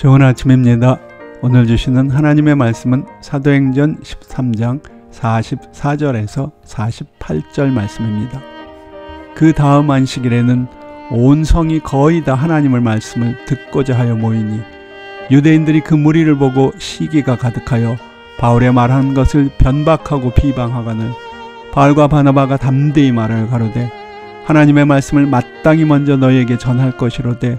좋은 아침입니다. 오늘 주시는 하나님의 말씀은 사도행전 13장 44절에서 48절 말씀입니다. 그 다음 안식일에는 온 성이 거의 다 하나님의 말씀을 듣고자 하여 모이니 유대인들이 그 무리를 보고 시기가 가득하여 바울의 말한 것을 변박하고 비방하거늘 바울과 바나바가 담대히 말하여 가로되 하나님의 말씀을 마땅히 먼저 너희에게 전할 것이로되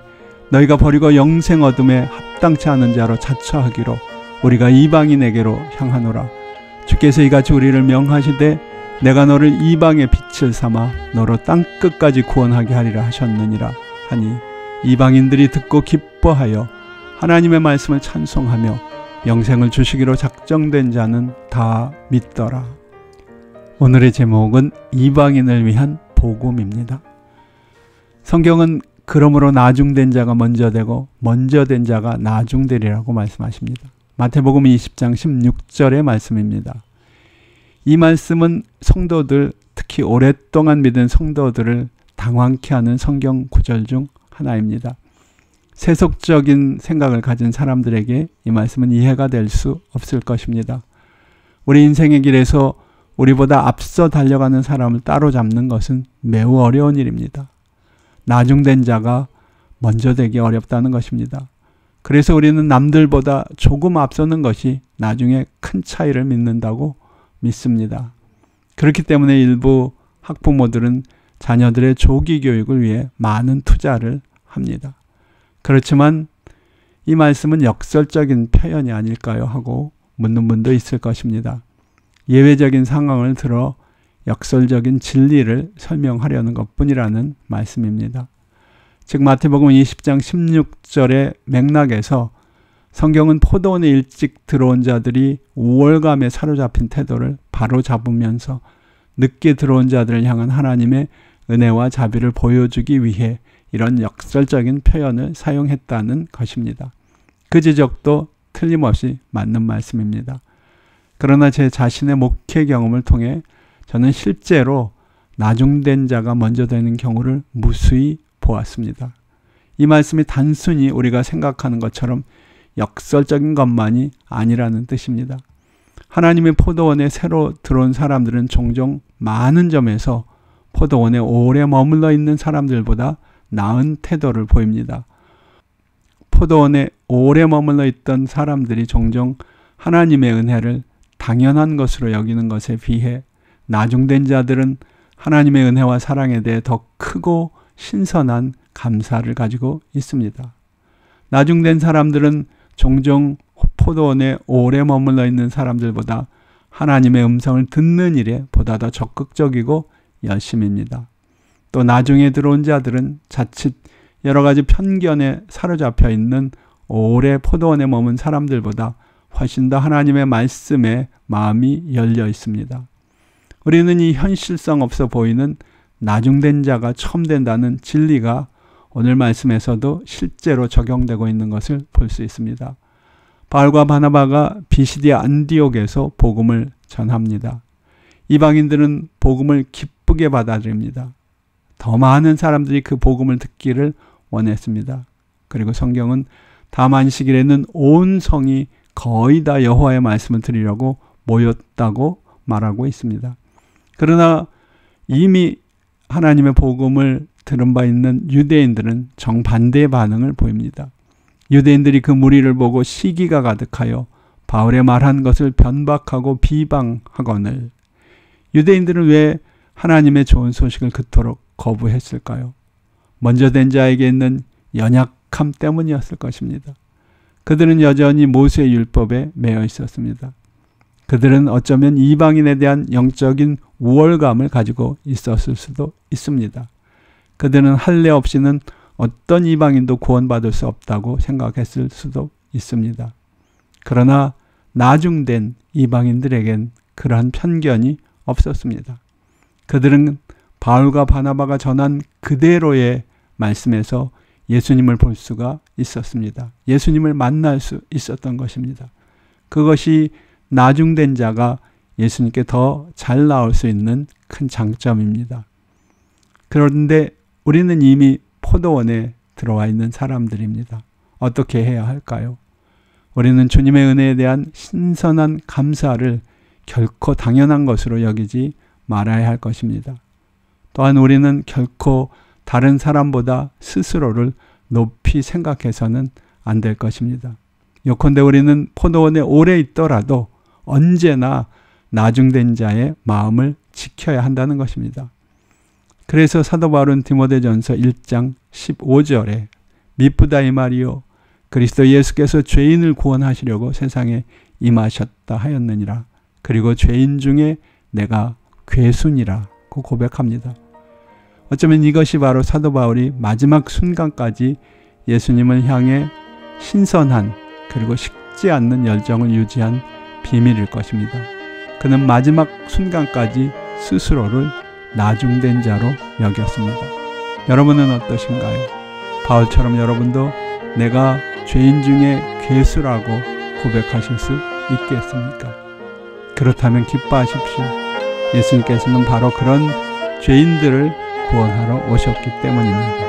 너희가 버리고 영생 얻음에 합당치 않은 자로 자처하기로 우리가 이방인에게로 향하노라. 주께서 이같이 우리를 명하시되 내가 너를 이방의 빛을 삼아 너로 땅끝까지 구원하게 하리라 하셨느니라 하니 이방인들이 듣고 기뻐하여 하나님의 말씀을 찬송하며 영생을 주시기로 작정된 자는 다 믿더라. 오늘의 제목은 이방인을 위한 복음입니다. 성경은 그러므로 나중된 자가 먼저 되고 먼저 된 자가 나중되리라고 말씀하십니다. 마태복음 20장 16절의 말씀입니다. 이 말씀은 성도들, 특히 오랫동안 믿은 성도들을 당황케 하는 성경 구절 중 하나입니다. 세속적인 생각을 가진 사람들에게 이 말씀은 이해가 될 수 없을 것입니다. 우리 인생의 길에서 우리보다 앞서 달려가는 사람을 따로잡는 것은 매우 어려운 일입니다. 나중된 자가 먼저 되기 어렵다는 것입니다. 그래서 우리는 남들보다 조금 앞서는 것이 나중에 큰 차이를 믿는다고 믿습니다. 그렇기 때문에 일부 학부모들은 자녀들의 조기 교육을 위해 많은 투자를 합니다. 그렇지만 이 말씀은 역설적인 표현이 아닐까요? 하고 묻는 분도 있을 것입니다. 예외적인 상황을 들어 역설적인 진리를 설명하려는 것뿐이라는 말씀입니다. 즉 마태복음 20장 16절의 맥락에서 성경은 포도원에 일찍 들어온 자들이 우월감에 사로잡힌 태도를 바로잡으면서 늦게 들어온 자들을 향한 하나님의 은혜와 자비를 보여주기 위해 이런 역설적인 표현을 사용했다는 것입니다. 그 지적도 틀림없이 맞는 말씀입니다. 그러나 제 자신의 목회 경험을 통해 저는 실제로 나중된 자가 먼저 되는 경우를 무수히 보았습니다. 이 말씀이 단순히 우리가 생각하는 것처럼 역설적인 것만이 아니라는 뜻입니다. 하나님의 포도원에 새로 들어온 사람들은 종종 많은 점에서 포도원에 오래 머물러 있는 사람들보다 나은 태도를 보입니다. 포도원에 오래 머물러 있던 사람들이 종종 하나님의 은혜를 당연한 것으로 여기는 것에 비해 나중된 자들은 하나님의 은혜와 사랑에 대해 더 크고 신선한 감사를 가지고 있습니다. 나중된 사람들은 종종 포도원에 오래 머물러 있는 사람들보다 하나님의 음성을 듣는 일에 보다 더 적극적이고 열심입니다. 또 나중에 들어온 자들은 자칫 여러 가지 편견에 사로잡혀 있는 오래 포도원에 머문 사람들보다 훨씬 더 하나님의 말씀에 마음이 열려 있습니다. 우리는 이 현실성 없어 보이는 나중된 자가 처음 된다는 진리가 오늘 말씀에서도 실제로 적용되고 있는 것을 볼 수 있습니다. 바울과 바나바가 비시디아 안디옥에서 복음을 전합니다. 이방인들은 복음을 기쁘게 받아들입니다. 더 많은 사람들이 그 복음을 듣기를 원했습니다. 그리고 성경은 다음 안식일에는 온 성이 거의 다 여호와의 말씀을 들으려고 모였다고 말하고 있습니다. 그러나 이미 하나님의 복음을 들은 바 있는 유대인들은 정반대의 반응을 보입니다. 유대인들이 그 무리를 보고 시기가 가득하여 바울의 말한 것을 변박하고 비방하거늘 유대인들은 왜 하나님의 좋은 소식을 그토록 거부했을까요? 먼저 된 자에게 있는 연약함 때문이었을 것입니다. 그들은 여전히 모세의 율법에 매여 있었습니다. 그들은 어쩌면 이방인에 대한 영적인 우월감을 가지고 있었을 수도 있습니다. 그들은 할례 없이는 어떤 이방인도 구원받을 수 없다고 생각했을 수도 있습니다. 그러나 나중된 이방인들에겐 그러한 편견이 없었습니다. 그들은 바울과 바나바가 전한 그대로의 말씀에서 예수님을 볼 수가 있었습니다. 예수님을 만날 수 있었던 것입니다. 그것이 나중된 자가 예수님께 더 잘 나올 수 있는 큰 장점입니다. 그런데 우리는 이미 포도원에 들어와 있는 사람들입니다. 어떻게 해야 할까요? 우리는 주님의 은혜에 대한 신선한 감사를 결코 당연한 것으로 여기지 말아야 할 것입니다. 또한 우리는 결코 다른 사람보다 스스로를 높이 생각해서는 안 될 것입니다. 요컨대 우리는 포도원에 오래 있더라도 언제나 나중된 자의 마음을 지켜야 한다는 것입니다. 그래서 사도 바울은 디모데전서 1장 15절에 미쁘다 이 말이요 그리스도 예수께서 죄인을 구원하시려고 세상에 임하셨다 하였느니라. 그리고 죄인 중에 내가 괴순이라고 고백합니다. 어쩌면 이것이 바로 사도 바울이 마지막 순간까지 예수님을 향해 신선한 그리고 식지 않는 열정을 유지한 비밀일 것입니다. 그는 마지막 순간까지 스스로를 나중된 자로 여겼습니다. 여러분은 어떠신가요? 바울처럼 여러분도 내가 죄인 중에 괴수라고 고백하실 수 있겠습니까? 그렇다면 기뻐하십시오. 예수님께서는 바로 그런 죄인들을 구원하러 오셨기 때문입니다.